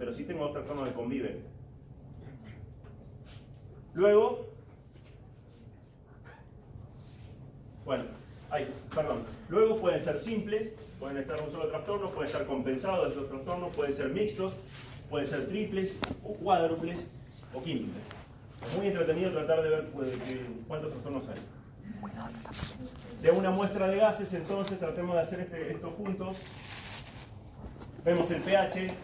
pero sí tengo dos trastornos que conviven. Luego, luego pueden ser simples, pueden estar un solo trastorno, pueden estar compensados de otros trastornos, pueden ser mixtos, pueden ser triples, o cuádruples, o quíntuples. Es muy entretenido tratar de ver cuántos trastornos hay. De una muestra de gases, entonces, tratemos de hacer esto juntos. Vemos el pH.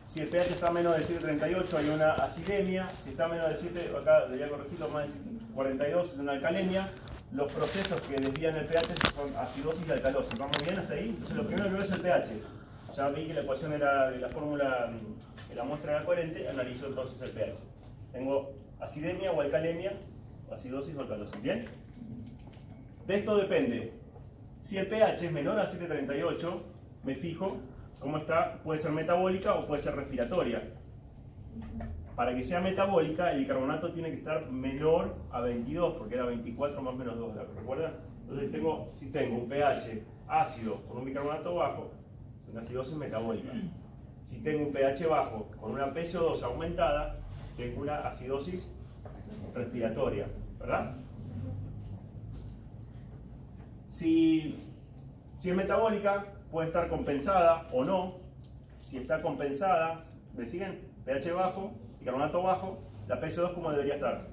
Si el pH está menos de 7,38 hay una acidemia. Si está menos de 7, acá debería corregirlo, más de 42 es una alcalemia. Los procesos que desvían el pH son acidosis y alcalosis. ¿Vamos bien hasta ahí? Entonces lo primero que veo es el pH. Ya vi que la ecuación era de la fórmula de la muestra era coherente, analizo entonces el pH. Tengo acidemia o alcalemia, acidosis o alcalosis. ¿Bien? De esto depende. Si el pH es menor a 7,38, me fijo cómo está, puede ser metabólica o puede ser respiratoria. Para que sea metabólica, el bicarbonato tiene que estar menor a 22, porque era 24 más menos 2, ¿recuerdan? Entonces si tengo un pH ácido con un bicarbonato bajo, es una acidosis metabólica. Si tengo un pH bajo con una PCO2 aumentada, tengo una acidosis respiratoria, ¿verdad? Si es metabólica, puede estar compensada o no. Si está compensada, ¿me siguen? pH bajo, bicarbonato bajo, la PCO2 ¿cómo debería estar?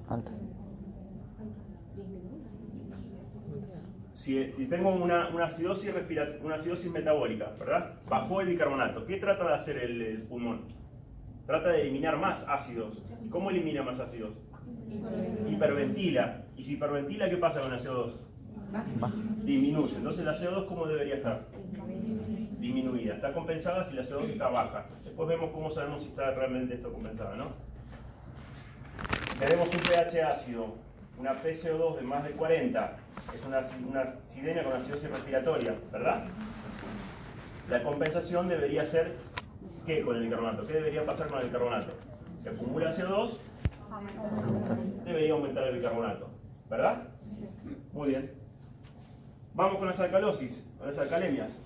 Alta. Si tengo una acidosis metabólica, ¿verdad? Bajó el bicarbonato. ¿Qué trata de hacer el pulmón? Trata de eliminar más ácidos. ¿Y cómo elimina más ácidos? Hiperventila. Y si hiperventila, ¿qué pasa con la CO2? Disminuye. Entonces la CO2 ¿cómo debería estar? Disminuida. Está compensada si la CO2 está baja. Después vemos cómo sabemos si está realmente esto compensada, ¿no? Tenemos un pH ácido, una PCO2 de más de 40, es una acidemia con acidosis respiratoria, ¿verdad? La compensación debería ser, ¿qué con el bicarbonato? ¿Qué debería pasar con el bicarbonato? Se acumula CO2, debería aumentar el bicarbonato, ¿verdad? Muy bien. Vamos con las alcalosis, con las alcalemias.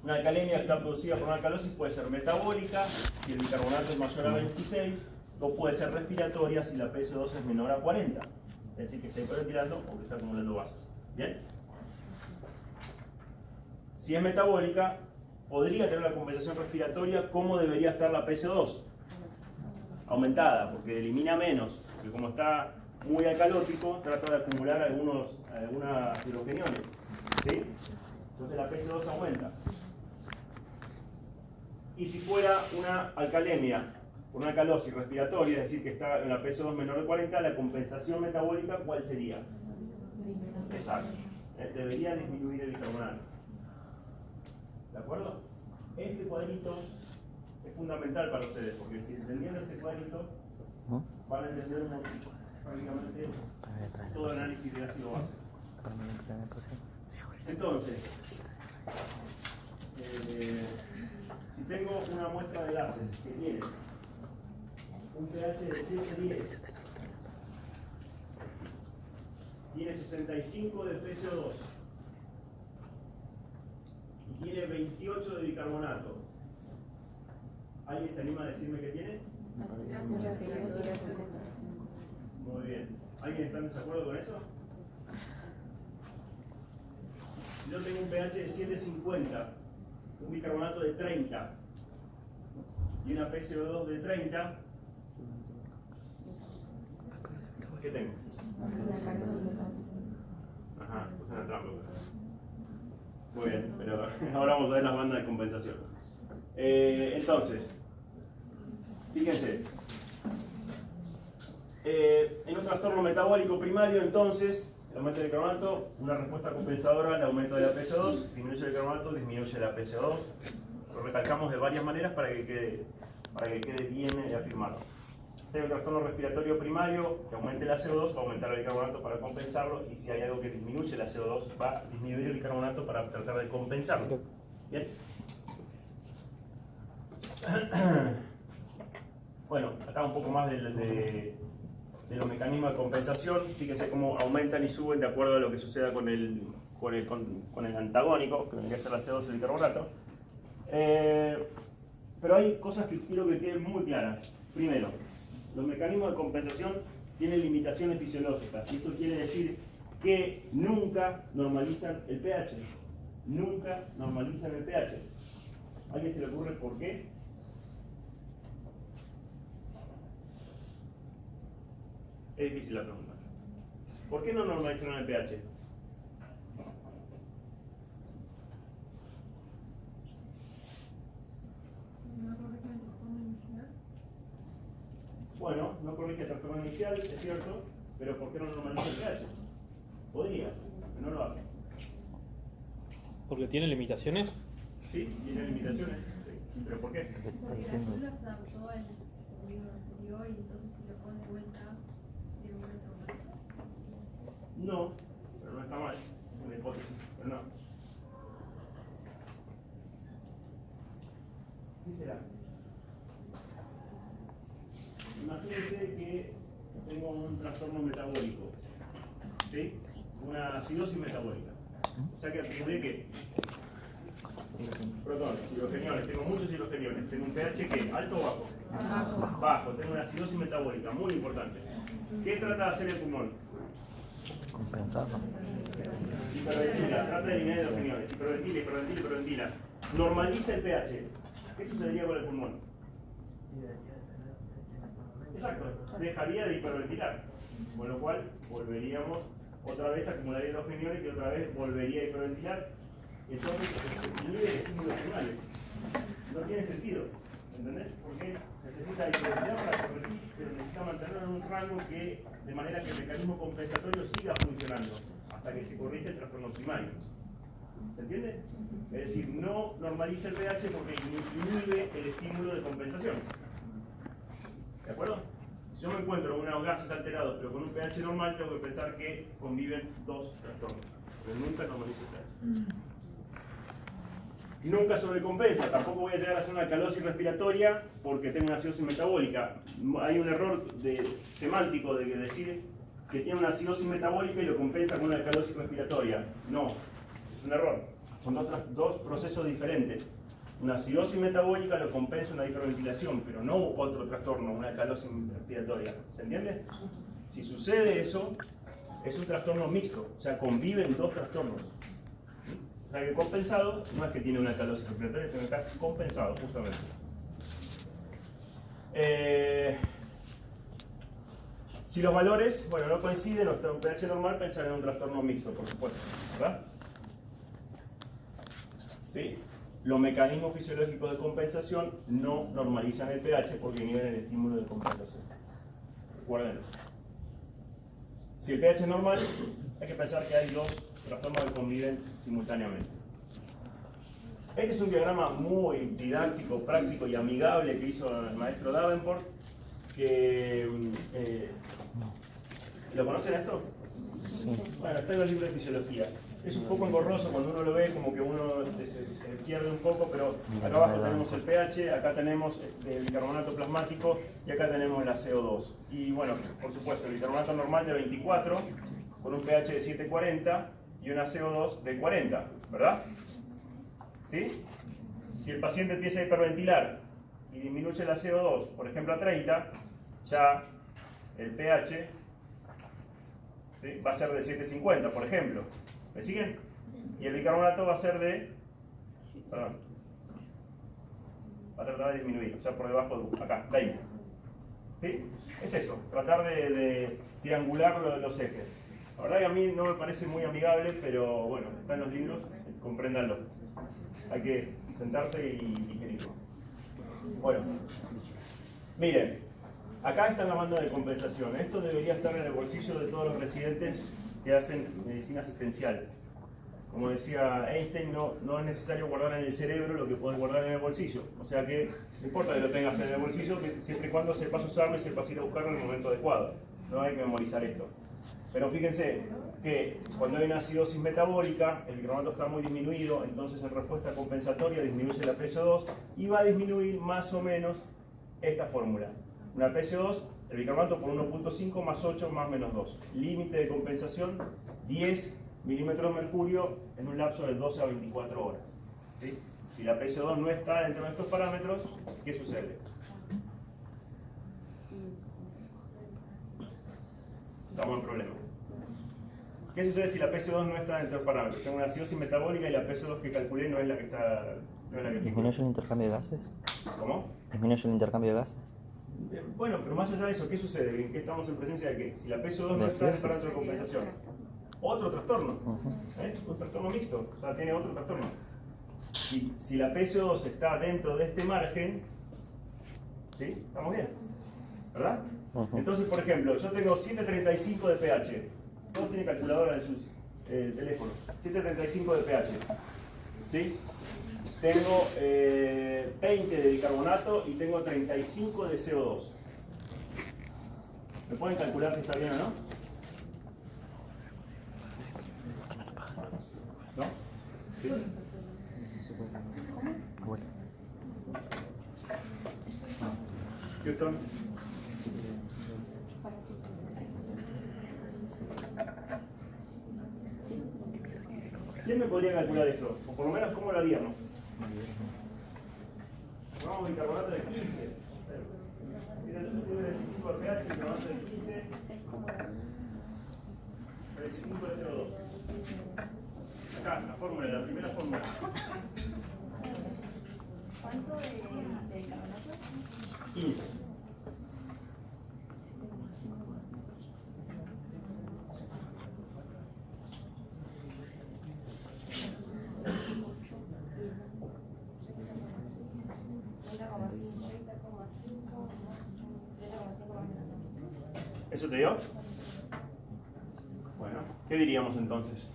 Una alcalemia que está producida por una alcalosis puede ser metabólica, si el bicarbonato es mayor a 26, o puede ser respiratoria si la PCO2 es menor a 40. Es decir, que está hiperventilando o que está acumulando bases. ¿Bien? Si es metabólica, podría tener una compensación respiratoria. ¿Cómo debería estar la PCO2? Aumentada, porque elimina menos. Porque como está muy alcalótico, trata de acumular algunas hidrogeniones. ¿Sí? Entonces la PCO2 aumenta. Y si fuera una alcalemia, una alcalosis respiratoria, es decir, que está en la PCO2 menor de 40, la compensación metabólica, ¿cuál sería? Exacto. Debería disminuir el bicarbonato. ¿De acuerdo? Este cuadrito es fundamental para ustedes, porque si entendiendo este cuadrito, van a entender prácticamente todo el análisis de ácido base. Entonces, si tengo una muestra de gases que tiene un pH de 7,10, tiene 65 de PCO2 y tiene 28 de bicarbonato, ¿alguien se anima a decirme qué tiene? Muy bien. ¿Alguien está en desacuerdo con eso? Si yo tengo un pH de 7,50, un bicarbonato de 30 y una PCO2 de 30, ¿qué tengo? Ajá, pues una trampa. Muy bien, pero ahora vamos a ver las bandas de compensación. Entonces, fíjense. En un trastorno metabólico primario, entonces, el aumento del bicarbonato, una respuesta compensadora al aumento de la PCO2, disminuye el bicarbonato, disminuye la PCO2. Lo recalcamos de varias maneras para que quede bien afirmado. Si hay un trastorno respiratorio primario que aumente la CO2, va a aumentar el bicarbonato para compensarlo, y si hay algo que disminuye la CO2, va a disminuir el bicarbonato para tratar de compensarlo. ¿Bien? Bueno, acá un poco más de los mecanismos de compensación. Fíjense cómo aumentan y suben de acuerdo a lo que suceda con el antagónico, que vendría a ser la CO2 y el bicarbonato. Pero hay cosas que quiero que queden muy claras. Primero, los mecanismos de compensación tienen limitaciones fisiológicas. Y esto quiere decir que nunca normalizan el pH. Nunca normalizan el pH. ¿A alguien se le ocurre por qué? Es difícil la pregunta. ¿Por qué no normalizaron el pH? Bueno, no corrige el trastorno inicial, es cierto, pero ¿por qué no normaliza el pH? Podría, pero no lo hace. ¿Porque tiene limitaciones? Sí, tiene limitaciones. Sí. ¿Pero por qué? Porque la célula se adaptó al periodo anterior y entonces si lo pone de vuelta, tiene un retroceso. No, pero no está mal. Es una hipótesis, pero no. ¿Qué será? Imagínense que tengo un trastorno metabólico, ¿sí? Una acidosis metabólica. O sea que acumulé ¿qué? Protones, hidrogeniones. Tengo muchos hidrogeniones. Tengo un pH ¿qué? ¿Alto o bajo? Bajo. Tengo una acidosis metabólica, muy importante. ¿Qué trata de hacer el pulmón? Compensarlo. Hiperventila, trata de eliminar hidrogeniones. Hiperventila. Normaliza el pH. ¿Qué sucedería con el pulmón? Exacto, dejaría de hiperventilar, con lo cual volveríamos otra vez a acumular hidrogeniones y otra vez volvería a hiperventilar. Entonces, inhibe el estímulo primario. No tiene sentido, ¿entendés? Porque necesita hiperventilar para corregir, pero necesita mantenerlo en un rango que, de manera que el mecanismo compensatorio siga funcionando hasta que se corrige el trastorno primario. ¿Se entiende? Es decir, no normaliza el pH porque inhibe el estímulo de compensación. ¿De acuerdo? Si yo me encuentro con unos gases alterados pero con un pH normal, tengo que pensar que conviven dos trastornos. Pero nunca normaliza el pH. Nunca sobrecompensa. Tampoco voy a llegar a hacer una alcalosis respiratoria porque tengo una acidosis metabólica. Hay un error semántico de decir que tiene una acidosis metabólica y lo compensa con una alcalosis respiratoria. No, es un error. Son dos procesos diferentes. Una acidosis metabólica lo compensa una hiperventilación, pero no otro trastorno, una alcalosis respiratoria. ¿Se entiende? Si sucede eso, es un trastorno mixto, o sea, conviven dos trastornos. O sea que compensado no es que tiene una alcalosis respiratoria, sino que está compensado, justamente. Si los valores, bueno, no coinciden o está en un pH normal, pensar en un trastorno mixto, por supuesto, ¿verdad? ¿Sí? Los mecanismos fisiológicos de compensación no normalizan el pH porque inhiben el estímulo de compensación. Recuerden. Si el pH es normal, hay que pensar que hay dos trastornos que conviven simultáneamente. Este es un diagrama muy didáctico, práctico y amigable que hizo el maestro Davenport. ¿Lo conocen esto? Sí. Bueno, está en los libros de fisiología. Es un poco engorroso cuando uno lo ve, como que uno se pierde un poco, pero acá abajo tenemos el pH, acá tenemos el bicarbonato plasmático y acá tenemos la CO2. Y bueno, por supuesto, el bicarbonato normal de 24 con un pH de 7,40 y una CO2 de 40, ¿verdad? ¿Sí? Si el paciente empieza a hiperventilar y disminuye la CO2, por ejemplo a 30, ya el pH, ¿sí?, va a ser de 7,50, por ejemplo. ¿Me siguen? Y el bicarbonato va a ser de... Perdón. Va a tratar de disminuir, o sea, por debajo de acá, 20. ¿Sí? Es eso, tratar de triangular los ejes. La verdad que a mí no me parece muy amigable, pero bueno, está en los libros, compréndanlo. Hay que sentarse y digerirlo. Bueno, miren, acá está la banda de compensación. Esto debería estar en el bolsillo de todos los residentes que hacen medicina asistencial. Como decía Einstein, no es necesario guardar en el cerebro lo que puedes guardar en el bolsillo. O sea que no importa que lo tengas en el bolsillo, siempre y cuando sepas usarlo y sepas ir a buscarlo en el momento adecuado. No hay que memorizar esto. Pero fíjense que cuando hay una acidosis metabólica, el bicarbonato está muy disminuido, entonces en respuesta compensatoria disminuye la PCO2 y va a disminuir más o menos esta fórmula. Una PCO2, el bicarbonato por 1.5 más 8 más menos 2. Límite de compensación, 10 milímetros de mercurio en un lapso de 12 a 24 horas. ¿Sí? Si la PCO2 no está dentro de estos parámetros, ¿qué sucede? Estamos en problemas. ¿Qué sucede si la PCO2 no está dentro de los parámetros? Tengo una acidosis metabólica y la PCO2 que calculé no es la que está... No es la que ¿Disminuye el intercambio de gases? ¿Cómo? ¿Disminuye el intercambio de gases? Bueno, pero más allá de eso, ¿qué sucede? ¿En qué estamos en presencia de qué? Si la PCO2 no está en el parámetro de compensación, otro trastorno, un trastorno mixto, o sea, tiene otro trastorno. Si la PCO2 está dentro de este margen, ¿sí? Estamos bien, ¿verdad? Entonces, por ejemplo, yo tengo 735 de pH, todos tienen calculadora en sus teléfonos, 735 de pH, ¿sí? Tengo 20 de bicarbonato y tengo 35 de CO2. ¿Me pueden calcular si está bien o no? ¿No? ¿Sí? Bueno. Houston. ¿Quién me podría calcular eso? O por lo menos, ¿cómo lo haríamos? Tomamos bicarbonato de 15. Si era el 25 de pH, bicarbonato de 15, 35 de CO2. Acá, la fórmula, la primera fórmula. ¿Cuánto de bicarbonato? 15. ¿Eso te dio? Bueno, ¿qué diríamos entonces?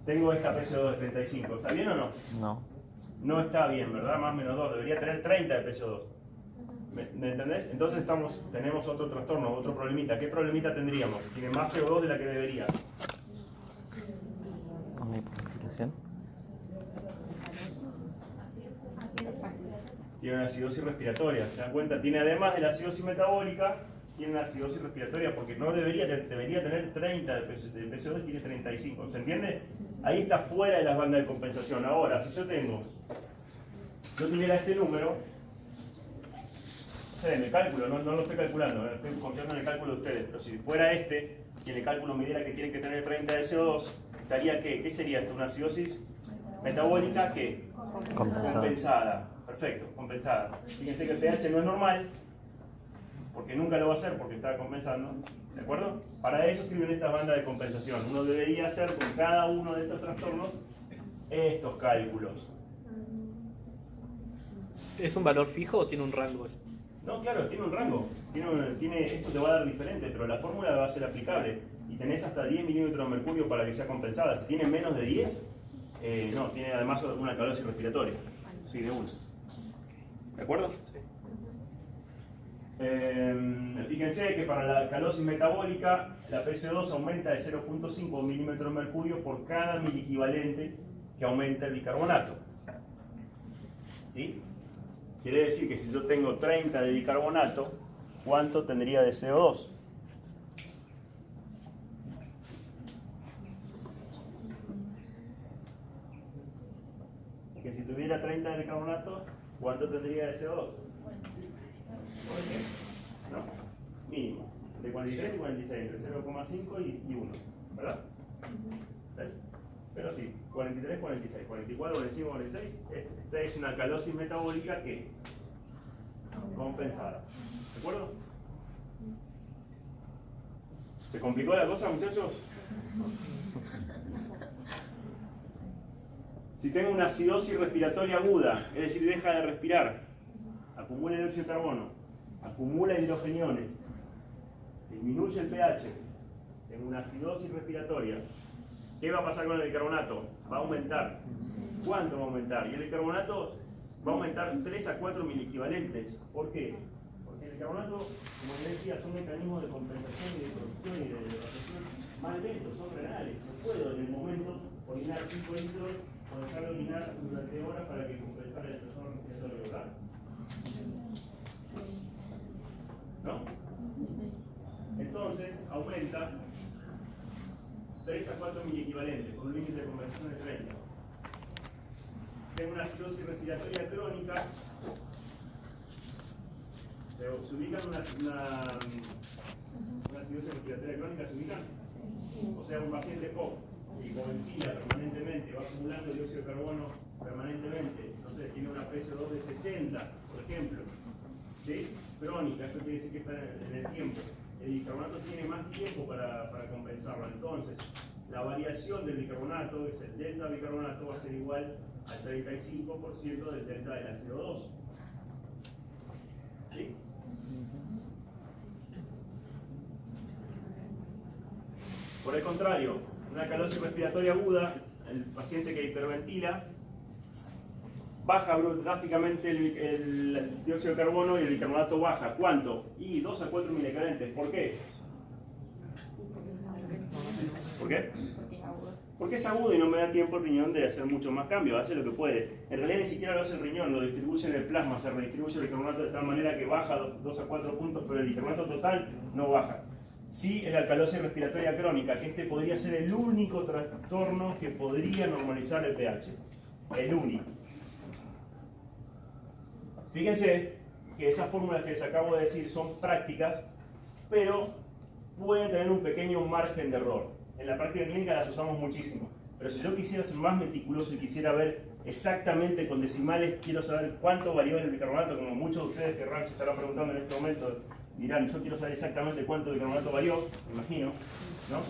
Tengo esta PCO2 de 35, ¿está bien o no? No. No está bien, ¿verdad? Más o menos 2, debería tener 30 de PCO2. ¿Me entendés? Entonces tenemos otro trastorno, otro problemita. ¿Qué problemita tendríamos? Tiene más CO2 de la que debería. ¿Una hipoxicación? Tiene una acidosis respiratoria, ¿se dan cuenta? Tiene además de la acidosis metabólica, tiene una acidosis respiratoria porque no debería tener 30 de PCO2, tiene 35, ¿se entiende? Ahí está fuera de las bandas de compensación. Ahora, si yo tuviera este número, no sé, en el cálculo, no lo estoy calculando, estoy confiando en el cálculo de ustedes, pero si fuera este, y en el cálculo me diera que tiene que tener 30 de CO2, estaría ¿qué? ¿Qué sería esto? ¿Una acidosis metabólica qué? Compensada. Perfecto, compensada. Fíjense que el pH no es normal, porque nunca lo va a hacer porque está compensando, ¿de acuerdo? Para eso sirven estas bandas de compensación. Uno debería hacer con cada uno de estos trastornos estos cálculos. ¿Es un valor fijo o tiene un rango eso? No, claro, tiene un rango. Esto te va a dar diferente, pero la fórmula va a ser aplicable. Y tenés hasta 10 milímetros de mercurio para que sea compensada. Si tiene menos de 10, no, tiene además una alcalosis respiratoria. Sí, de uno. ¿De acuerdo? Sí. Fíjense que para la alcalosis metabólica, la PCO2 aumenta de 0.5 milímetros de mercurio por cada miliequivalente que aumenta el bicarbonato. ¿Sí? Quiere decir que si yo tengo 30 de bicarbonato, ¿cuánto tendría de CO2? Que si tuviera 30 de bicarbonato, ¿cuánto tendría de CO2? Por ejemplo, ¿no? Mínimo. De 43 y 46, entre 0,5 y 1, ¿verdad? ¿Ves? Pero sí, 43, 46, 44, 45, 46, esta es una alcalosis metabólica que compensada. ¿De acuerdo? ¿Se complicó la cosa, muchachos? Si tengo una acidosis respiratoria aguda, es decir, deja de respirar, acumula dióxido de carbono, acumula hidrogeniones, disminuye el pH, tengo una acidosis respiratoria, ¿qué va a pasar con el bicarbonato? Va a aumentar. ¿Cuánto va a aumentar? Y el bicarbonato va a aumentar 3 a 4 miliequivalentes. ¿Por qué? Porque el bicarbonato, como les decía, son mecanismos de compensación y de producción y de evaporización más lentos, son renales. No puedo en el momento orinar 5 litros o dejar de orinar durante horas para que compensara el estresor respiratorio, ¿verdad? ¿No? Entonces aumenta 3 a 4 miliequivalentes, con un límite de conversión de 30. Tengo una acidosis respiratoria crónica. Se ubican una acidosis respiratoria crónica, ¿se ubican? O sea, un paciente POC, que ventila permanentemente, va acumulando dióxido de carbono permanentemente, no sé, tiene una PCO2 de 60, por ejemplo, ¿sí? Crónica, esto quiere decir que está en el tiempo. El bicarbonato tiene más tiempo para compensarlo. Entonces, la variación del bicarbonato, que es el delta bicarbonato, va a ser igual al 35% del delta del ácido 2. ¿Sí? Por el contrario, una alcalosis respiratoria aguda, el paciente que hiperventila, baja drásticamente el dióxido de carbono y el bicarbonato baja. ¿Cuánto? Y 2 a 4 miliecalentes. ¿Por qué? ¿Por qué? Porque es agudo y no me da tiempo el riñón de hacer mucho más cambios, hace lo que puede. En realidad ni siquiera lo hace el riñón, lo distribuye en el plasma, se redistribuye el bicarbonato de tal manera que baja 2 a 4 puntos, pero el bicarbonato total no baja. Sí, es la alcalosis respiratoria crónica, que este podría ser el único trastorno que podría normalizar el pH. El único. Fíjense que esas fórmulas que les acabo de decir son prácticas, pero pueden tener un pequeño margen de error. En la práctica clínica las usamos muchísimo, pero si yo quisiera ser más meticuloso y quisiera ver exactamente con decimales, quiero saber cuánto varió el bicarbonato, como muchos de ustedes querrán, se estarán preguntando en este momento, dirán, yo quiero saber exactamente cuánto bicarbonato varió, me imagino, ¿no?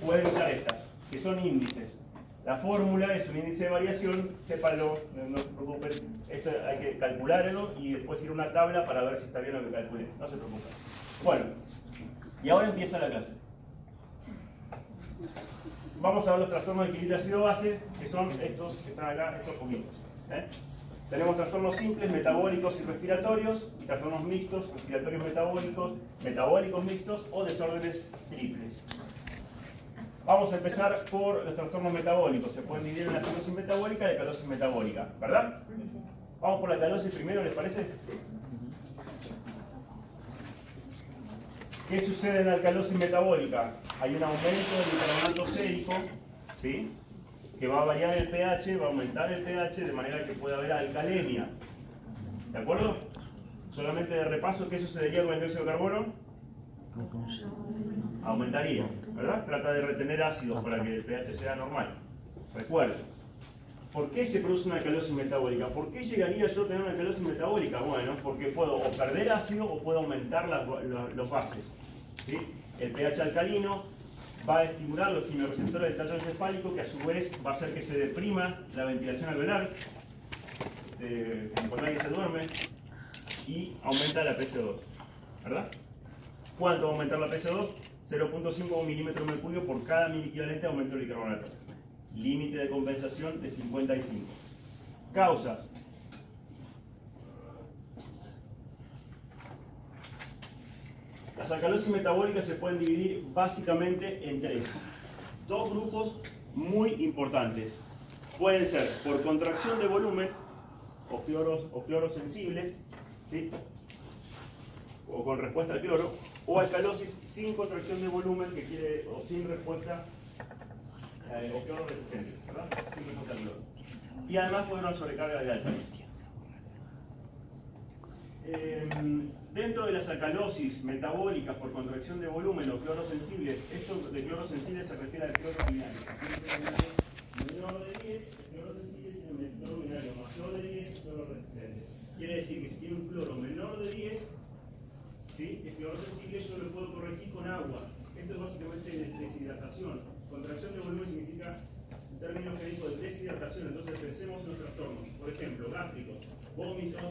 Pueden usar estas, que son índices. La fórmula es un índice de variación, sépanlo, no se preocupen, esto hay que calcularlo y después ir a una tabla para ver si está bien lo que calculé, no se preocupen. Bueno, y ahora empieza la clase. Vamos a ver los trastornos de equilibrio ácido-base, que son estos que están acá, estos poquitos. Tenemos trastornos simples, metabólicos y respiratorios, y trastornos mixtos, respiratorios metabólicos, metabólicos mixtos o desórdenes triples. Vamos a empezar por los trastornos metabólicos. Se pueden dividir en la acidosis metabólica y la alcalosis metabólica, ¿verdad? Vamos por la alcalosis primero, ¿les parece? ¿Qué sucede en la alcalosis metabólica? Hay un aumento del bicarbonato sérico, ¿sí? Que va a variar el pH, va a aumentar el pH de manera que pueda haber alcalemia. ¿De acuerdo? Solamente de repaso, ¿qué sucedería con el dióxido de carbono? Aumentaría, ¿verdad? Trata de retener ácidos para que el pH sea normal. Recuerden, ¿por qué se produce una alcalosis metabólica? ¿Por qué llegaría yo a tener una alcalosis metabólica? Bueno, porque puedo o perder ácido o puedo aumentar los bases, ¿sí? El pH alcalino va a estimular los quimiorreceptores del tallo encefálico, que a su vez va a hacer que se deprima la ventilación alveolar, como cuando alguien se duerme, y aumenta la PCO2, ¿verdad? ¿Cuánto va a aumentar la PCO2? 0.5 milímetros de mercurio por cada miliequivalente de aumento del bicarbonato. Límite de compensación de 55. Causas. Las alcalosis metabólicas se pueden dividir básicamente en tres. Dos grupos muy importantes. Pueden ser por contracción de volumen, o cloros sensibles, ¿sí? O con respuesta al cloro, o alcalosis sin contracción de volumen, que quiere, o sin respuesta, o cloro resistente, ¿verdad? Sin respuesta al cloro. Y además puede haber una sobrecarga de álcool. Dentro de las alcalosis metabólicas por contracción de volumen o cloros sensibles, esto de cloros sensibles se refiere al cloro binario. Menor de 10, el cloro sensible tiene el cloro binario, mayor de 10, el cloro resistente. Quiere decir que si tiene un cloro menor de 10, ¿sí? El cloro sensible yo lo puedo corregir con agua. Esto es básicamente deshidratación. Contracción de volumen significa, en términos médicos, de deshidratación. Entonces pensemos en los trastornos. Por ejemplo, gástricos, vómitos,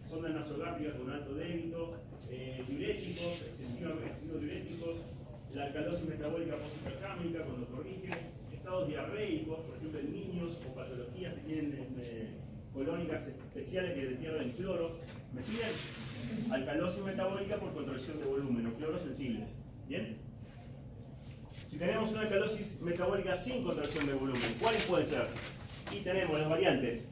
sondas nasogástricas con alto débito, diuréticos, excesivamente diuréticos, la alcalosis metabólica poshipercámica cuando corrige, estados diarreicos, por ejemplo en niños, o patologías que tienen colónicas especiales que pierden cloro. ¿Me siguen? Alcalosis metabólica por contracción de volumen o cloros sensibles. ¿Bien? Si tenemos una alcalosis metabólica sin contracción de volumen, ¿cuáles pueden ser? Y tenemos las variantes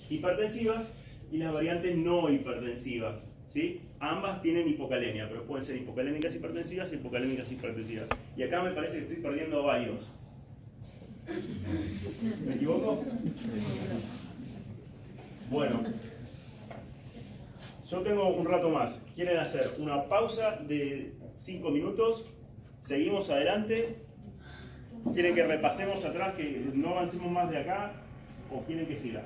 hipertensivas y las variantes no hipertensivas. ¿sí? Ambas tienen hipocalemia, pero pueden ser hipocalémicas hipertensivas y hipocalémicas hipertensivas. Y acá me parece que estoy perdiendo varios. ¿Me equivoco? Bueno, yo tengo un rato más. ¿Quieren hacer una pausa de 5 minutos? ¿Seguimos adelante? ¿Quieren que repasemos atrás, que no avancemos más de acá? ¿O quieren que siga?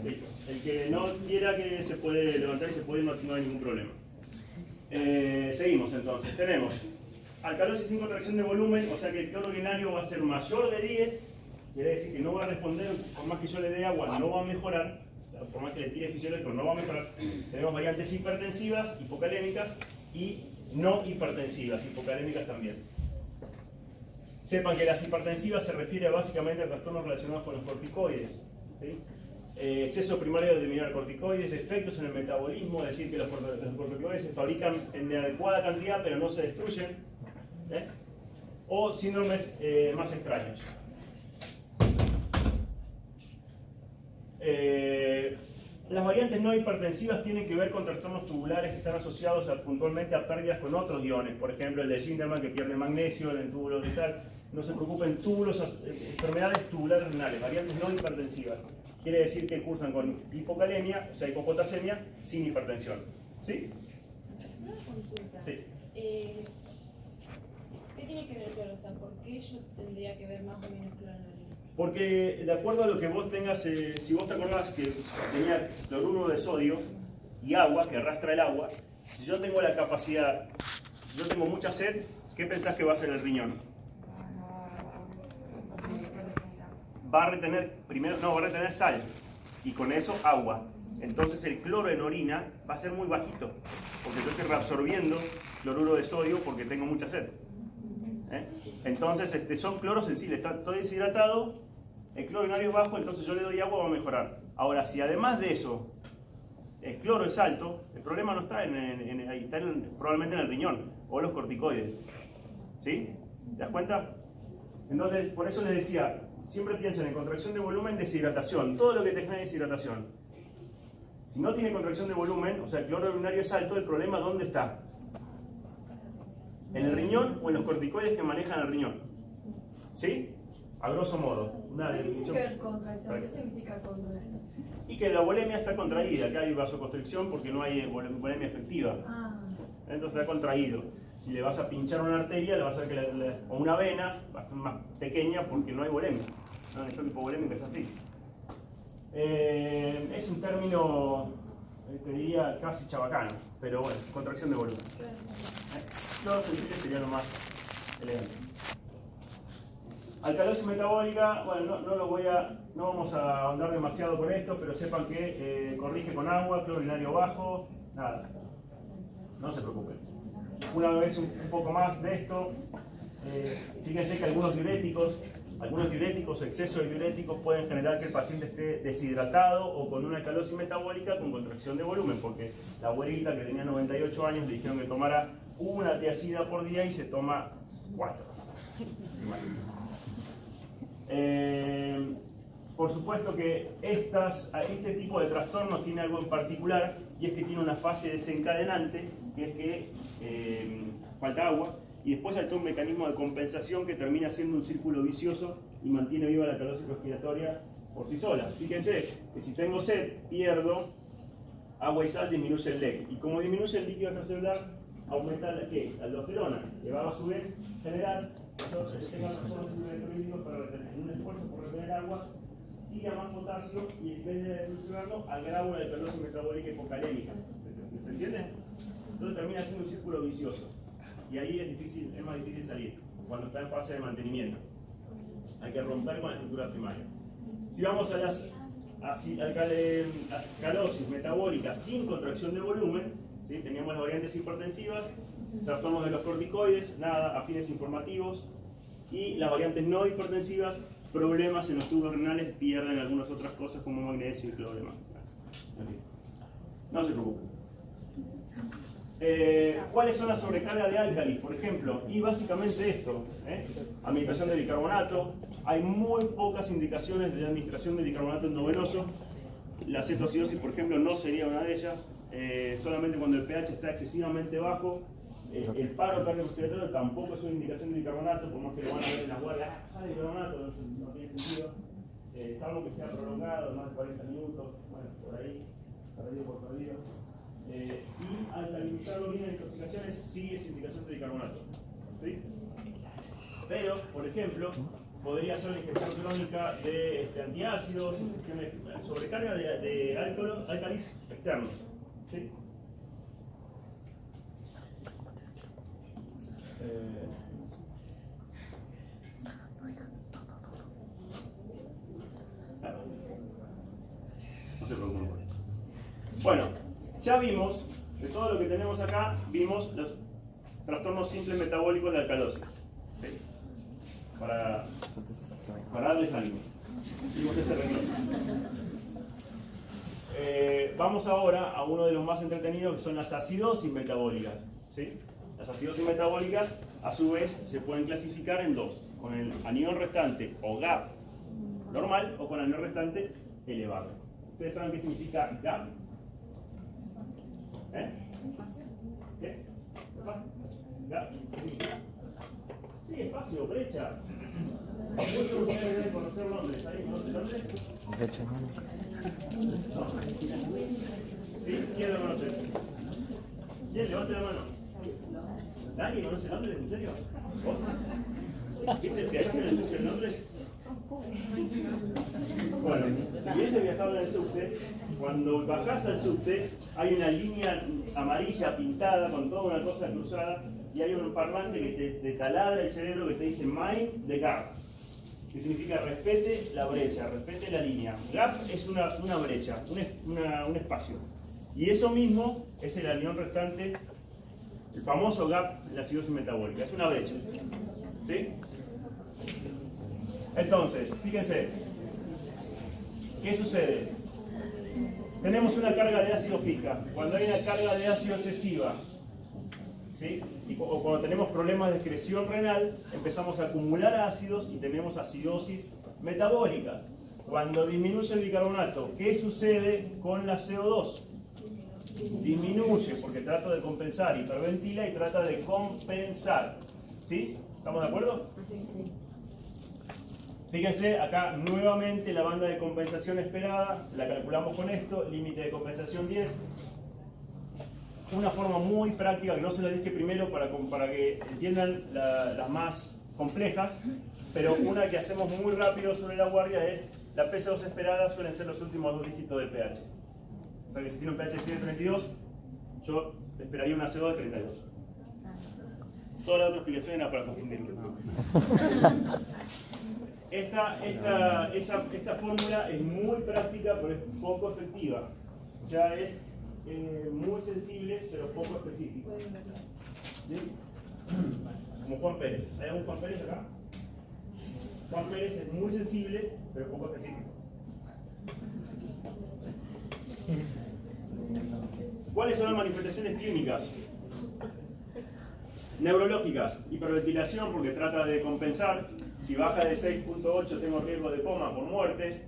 Listo. El que no quiera, que se puede levantar y se puede ir, no hay ningún problema. Seguimos entonces. Tenemos alcalosis sin contracción de volumen, o sea que el cloro urinario va a ser mayor de 10, quiere decir que no va a responder, por más que yo le dé agua, no va a mejorar, por más que le tire fisiológico, no va a mejorar. Tenemos variantes hipertensivas, hipocalémicas, y no hipertensivas, hipocalémicas también. Sepan que las hipertensivas se refiere básicamente a trastornos relacionados con los corticoides, ¿sí? Exceso primario de mineralocorticoides, defectos en el metabolismo, es decir, que los corticoides se fabrican en adecuada cantidad pero no se destruyen, o síndromes más extraños. Las variantes no hipertensivas tienen que ver con trastornos tubulares que están asociados puntualmente a pérdidas con otros iones, por ejemplo el de Ginderman, que pierde magnesio en el túbulo renal. No se preocupen, enfermedades tubulares renales, variantes no hipertensivas. Quiere decir que cursan con hipocalemia, o sea, hipopotasemia, sin hipertensión. ¿Sí? Una consulta. Sí. ¿Qué tiene que ver el cloro? O sea, ¿por qué yo tendría que ver más o menos cloro en la orina? Porque de acuerdo a lo que vos tengas, si vos te acordás que tenía cloruro de sodio y agua, que arrastra el agua, si yo tengo la capacidad, si yo tengo mucha sed, ¿qué pensás que va a hacer el riñón? Va a retener, va a retener sal y con eso agua. Entonces el cloro en orina va a ser muy bajito, porque yo estoy reabsorbiendo cloruro de sodio porque tengo mucha sed. Entonces son cloros sensibles, estoy deshidratado, el cloro urinario es bajo, entonces yo le doy agua, va a mejorar. Ahora, si además de eso el cloro es alto, el problema no está probablemente en el riñón o los corticoides. ¿Sí? ¿Te das cuenta? Entonces, por eso les decía, siempre piensen en contracción de volumen, deshidratación, todo lo que te genera deshidratación. Si no tiene contracción de volumen, o sea, el cloro urinario es alto, el problema ¿dónde está? ¿En el riñón o en los corticoides que manejan el riñón? ¿Sí? A grosso modo. ¿Qué tiene que ver contracción? ¿Qué significa contracción? Y que la volemia está contraída, acá hay vasoconstricción porque no hay volemia efectiva. Entonces está contraído. Si le vas a pinchar una arteria, le vas a ver que o una vena va a ser más pequeña porque no hay volemia. ¿No? El shock hipovolémico es así. Es un término, te diría, casi chabacano, pero bueno, contracción de volumen. Cloro sensible sería lo más elegante. Alcalosis metabólica, bueno, no vamos a ahondar demasiado con esto, pero sepan que corrige con agua, cloro urinario bajo, nada. No se preocupen. Una vez un poco más de esto, fíjense que algunos diuréticos, exceso de diuréticos pueden generar que el paciente esté deshidratado o con una alcalosis metabólica con contracción de volumen, porque la abuelita que tenía 98 años le dijeron que tomara una tiacida por día y se toma 4. Por supuesto que este tipo de trastornos tiene algo en particular, y es que tiene una fase desencadenante, que es que falta agua, y después hay todo un mecanismo de compensación que termina siendo un círculo vicioso y mantiene viva la alcalosis respiratoria por sí sola. Fíjense que si tengo sed, pierdo agua y sal, disminuye el LEC, y como disminuye el líquido extracelular, aumenta la aldosterona, que va a su vez generar que tengan los electrolíticos para retener un esfuerzo por retener agua, tira más potasio y en vez de solucionarlo, agrava la alcalosis metabólica hipocalémica. ¿Se entiende? Entonces termina siendo un círculo vicioso. Y ahí es más difícil salir, cuando está en fase de mantenimiento. Hay que romper con la estructura primaria. Si vamos a las alcalosis metabólicas sin contracción de volumen, ¿sí? Teníamos las variantes hipertensivas, trastornos de los corticoides, afines informativos, y las variantes no hipertensivas, problemas en los tubos renales, pierden algunas otras cosas como magnesio y cloro y demás. No se preocupen. ¿Cuáles son las sobrecargas de álcalis, por ejemplo? Y básicamente esto, administración de bicarbonato. Hay muy pocas indicaciones de administración de bicarbonato endovenoso. La cetoacidosis, por ejemplo, no sería una de ellas. solamente cuando el pH está excesivamente bajo. El paro cardiorrespiratorio tampoco es una indicación de bicarbonato, por más que lo van a ver en la guardia, sale bicarbonato, no tiene sentido, salvo que sea prolongado, más de 40 minutos, bueno, por ahí, perdido por perdido. Y alcalinizarlo bien en intoxicaciones sí es indicación de bicarbonato. ¿Sí? Pero, por ejemplo, podría ser la ingestión crónica de antiácidos, sobrecarga de álcalis externos. ¿Sí? No se preocupen. Bueno, ya vimos, de todo lo que tenemos acá, vimos los trastornos simples metabólicos de alcalosis. ¿Sí? Para darles ánimo. Vimos este renglón. Vamos ahora a uno de los más entretenidos, que son las acidosis metabólicas. ¿Sí? Las acidosis metabólicas, a su vez, se pueden clasificar en dos: con el anión restante o GAP normal o con el anión restante elevado. ¿Ustedes saben qué significa GAP? ¿Qué? ¿GAP? ¿Qué significa? Sí, espacio, brecha. Muchos de ustedes deben conocer Londres. ¿Alguien conoce Londres? Brecha, ¿no? No. ¿Sí? ¿Quién lo conoce? ¿Quién? Levante la mano. ¿Nadie conoce Londres? ¿En serio? ¿Vos? ¿Viste el viaje en el subte en Londres? Bueno, si hubiese viajado en el subte, cuando bajás al subte hay una línea amarilla pintada con toda una cosa cruzada y hay un parlante que te taladra el cerebro que te dice Mind the Gap, que significa respete la brecha, respete la línea. Gap es una brecha, un espacio. Y eso mismo es el anión restante, el famoso gap de la acidosis metabólica, es una brecha. ¿Sí? Entonces, fíjense, ¿qué sucede? Tenemos una carga de ácido fija. Cuando hay una carga de ácido excesiva, ¿sí? O cuando tenemos problemas de excreción renal, empezamos a acumular ácidos y tenemos acidosis metabólicas. Cuando disminuye el bicarbonato, ¿qué sucede con la CO2? Disminuye porque trata de compensar, hiperventila y trata de compensar. ¿Sí? ¿Estamos de acuerdo? Fíjense, acá nuevamente la banda de compensación esperada, se la calculamos con esto, límite de compensación 10. Una forma muy práctica, que no se la dije primero para que entiendan las más complejas, pero una que hacemos muy rápido sobre la guardia es, la PC2 esperada suelen ser los últimos dos dígitos del pH. O sea que si tiene un pH de 32, yo esperaría una CO2 de 32. Toda la otra explicación era para confundirme. Esta fórmula es muy práctica, pero es poco efectiva. O sea, es muy sensible, pero poco específico. ¿Sí? Como Juan Pérez. ¿Hay algún Juan Pérez acá? Juan Pérez es muy sensible, pero poco específico. ¿Cuáles son las manifestaciones clínicas? Neurológicas, hiperventilación porque trata de compensar. Si baja de 6.8 tengo riesgo de coma por muerte.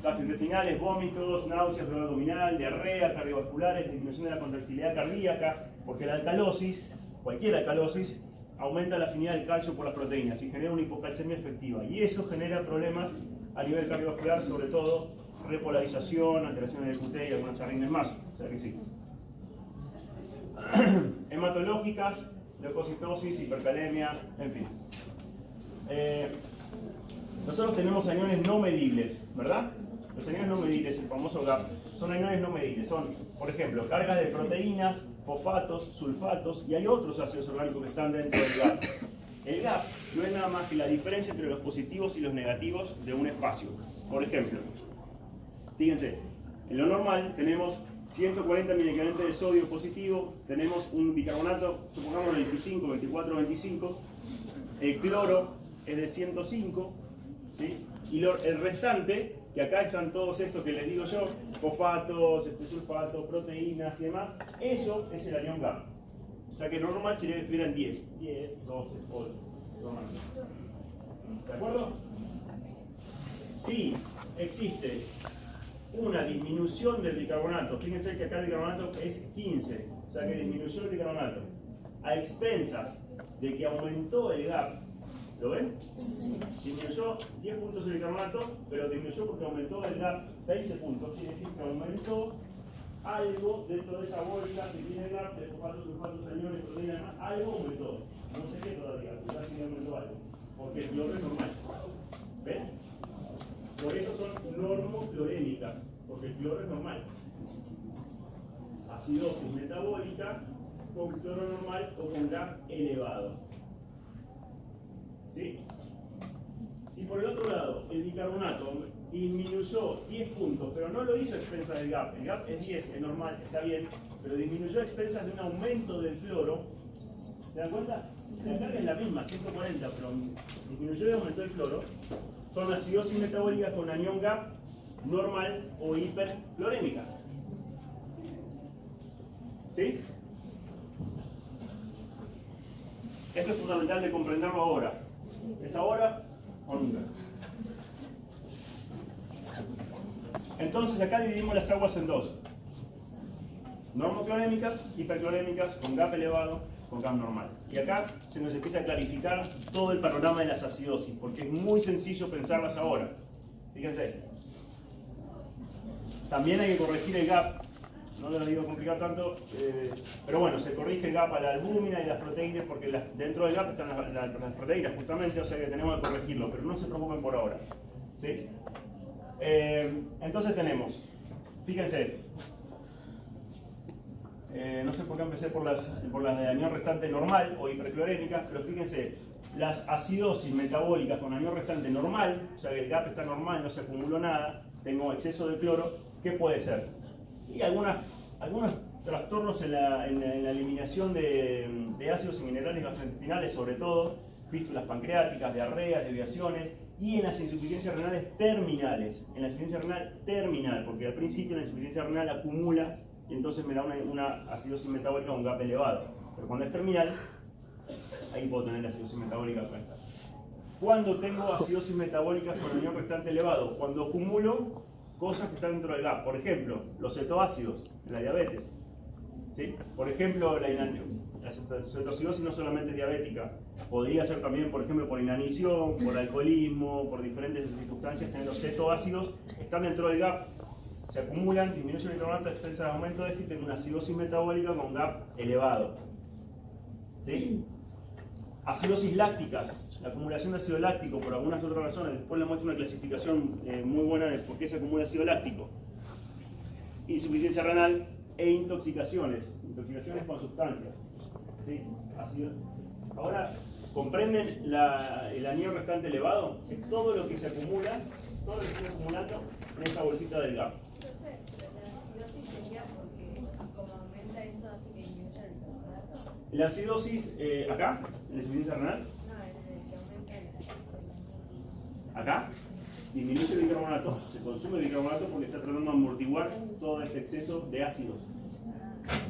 Gastrointestinales, vómitos, náuseas, dolor abdominal, diarrea, cardiovasculares, disminución de la contractilidad cardíaca, porque la alcalosis, cualquier alcalosis, aumenta la afinidad del calcio por las proteínas y genera una hipocalcemia efectiva. Y eso genera problemas a nivel cardiovascular, sobre todo repolarización, alteraciones de QT y algunas arritmias más. O sea que sí. Hematológicas, leucocitosis, hipercalemia, en fin. Nosotros tenemos aniones no medibles, ¿verdad? Los aniones no medibles, el famoso GAP, son aniones no medibles. Son, por ejemplo, cargas de proteínas, fosfatos, sulfatos y hay otros ácidos orgánicos que están dentro del GAP. El GAP no es nada más que la diferencia entre los positivos y los negativos de un espacio. Por ejemplo, fíjense, en lo normal tenemos 140 miliequivalentes de sodio positivo, tenemos un bicarbonato, supongamos 25, 24, 25, el cloro es de 105, ¿sí? Y el restante, que acá están todos estos que les digo yo, fosfatos, sulfatos, proteínas y demás, eso es el anión GAP. O sea que lo normal sería que estuvieran 10, 12, 8, normal. ¿De acuerdo? Sí, existe una disminución del bicarbonato. Fíjense que acá el bicarbonato es 15, o sea que disminuyó el bicarbonato. A expensas de que aumentó el gap. ¿Lo ven? Disminuyó 10 puntos el bicarbonato, pero disminuyó porque aumentó el gap 20 puntos. Quiere decir que aumentó algo dentro de esa bolsa que tiene el gap de fosfatos, sulfatos, aniones, proteínas, demás. Algo aumentó. No sé qué todavía, quizás sí aumentó algo. Porque el cloro es normal. ¿Ven? Por eso son normoclorémicas, porque el cloro es normal. Acidosis metabólica con cloro normal o con gap elevado. ¿Sí? Si por el otro lado el bicarbonato disminuyó 10 puntos, pero no lo hizo a expensas del gap, el gap es 10, es normal, está bien, pero disminuyó a expensas de un aumento del cloro, ¿se dan cuenta? La carga es la misma, 140, pero disminuyó y aumentó el cloro, son acidosis metabólicas con anión gap normal o hiperclorémica. ¿Sí? Esto es fundamental de comprenderlo ahora. ¿Es ahora o nunca? Entonces acá dividimos las aguas en dos. Normoclorémicas, hiperclorémicas, con gap elevado, con gap normal. Y acá se nos empieza a clarificar todo el panorama de las acidosis, porque es muy sencillo pensarlas ahora. Fíjense. También hay que corregir el gap. No lo digo complicar tanto, pero bueno, se corrige el gap a la albúmina y las proteínas, porque dentro del gap están las proteínas justamente, o sea que tenemos que corregirlo, pero no se preocupen por ahora. ¿Sí? Entonces tenemos, fíjense, no sé por qué empecé por las de anión restante normal o hiperclorémicas, pero fíjense, las acidosis metabólicas con anión restante normal, o sea que el gap está normal, no se acumuló nada, tengo exceso de cloro, ¿qué puede ser? Y algunos trastornos en la eliminación de ácidos y minerales gastrointestinales, sobre todo, fístulas pancreáticas, diarreas, desviaciones, y en las insuficiencias renales terminales. En la insuficiencia renal terminal, porque al principio la insuficiencia renal acumula y entonces me da una acidosis metabólica con gap elevado. Pero cuando es terminal, ahí puedo tener la acidosis metabólica alta. ¿Cuándo tengo acidosis metabólica con anión restante elevado? Cuando acumulo cosas que están dentro del gap. Por ejemplo, los cetoácidos en la diabetes. ¿Sí? Por ejemplo, la cetoacidosis no solamente es diabética, podría ser también, por ejemplo, por inanición, por alcoholismo, por diferentes circunstancias, que los cetoácidos están dentro del gap, se acumulan, disminuyen el bicarbonato, expresa el aumento de este y tengo una acidosis metabólica con gap elevado. ¿Sí? Acidosis lácticas, la acumulación de ácido láctico por algunas otras razones, después les muestro una clasificación muy buena de por qué se acumula ácido láctico. Insuficiencia renal e intoxicaciones con sustancias. ¿Sí? Ahora, ¿comprenden el anión restante elevado? Es todo lo que se acumula, todo lo que se está acumulando en esa bolsita del gap. La acidosis, acá, en la insuficiencia renal, acá, disminuye el bicarbonato, se consume el bicarbonato porque está tratando de amortiguar todo este exceso de ácidos.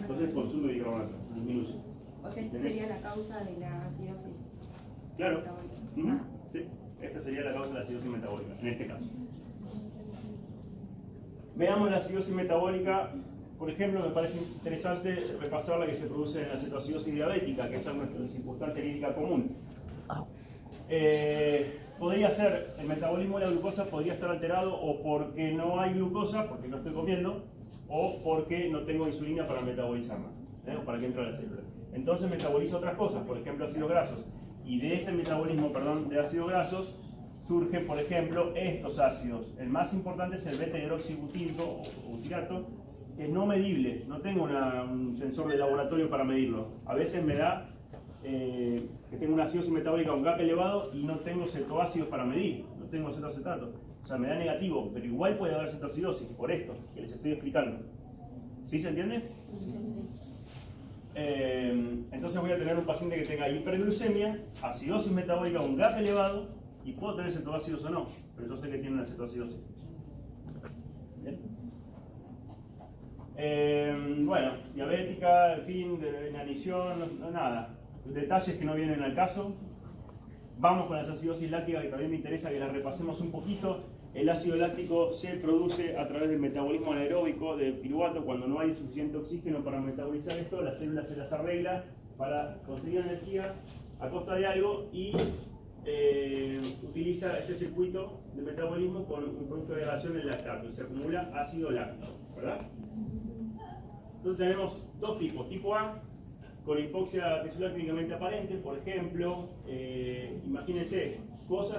Entonces consume bicarbonato, disminuye. O sea, esta sería la causa de la acidosis. Claro. Sí. Esta sería la causa de la acidosis metabólica, en este caso. Veamos la acidosis metabólica. Por ejemplo, me parece interesante repasar la que se produce en la cetoacidosis diabética, que es nuestra circunstancia clínica común. Podría ser, el metabolismo de la glucosa podría estar alterado o porque no hay glucosa, porque no estoy comiendo, o porque no tengo insulina para metabolizarla, o para que entre a la célula. Entonces metabolizo otras cosas, por ejemplo ácidos grasos. Y de este metabolismo, de ácidos grasos, surgen, por ejemplo, estos ácidos. El más importante es el beta-hidroxibutírico o butirato, que es no medible, no tengo un sensor de laboratorio para medirlo. A veces me da que tengo una acidosis metabólica con gap elevado y no tengo cetoácidos para medir, no tengo cetoacetato. O sea, me da negativo, pero igual puede haber cetoacidosis, por esto que les estoy explicando. ¿Sí se entiende? Entonces voy a tener un paciente que tenga hiperglucemia, acidosis metabólica con gap elevado, y puedo tener cetoácidos o no, pero yo sé que tiene una cetoacidosis. ¿Bien? Bueno, diabética, en fin, de inanición, nada. Detalles que no vienen al caso. Vamos con las acidosis lácticas, que también me interesa que las repasemos un poquito. El ácido láctico se produce a través del metabolismo anaeróbico del piruvato. Cuando no hay suficiente oxígeno para metabolizar esto, la célula se las arregla para conseguir energía a costa de algo y utiliza este circuito de metabolismo con un producto de agregación, el lactato, y se acumula ácido láctico, ¿verdad? Entonces tenemos dos tipos. Tipo A, con hipoxia tisular clínicamente aparente, por ejemplo, imagínense cosas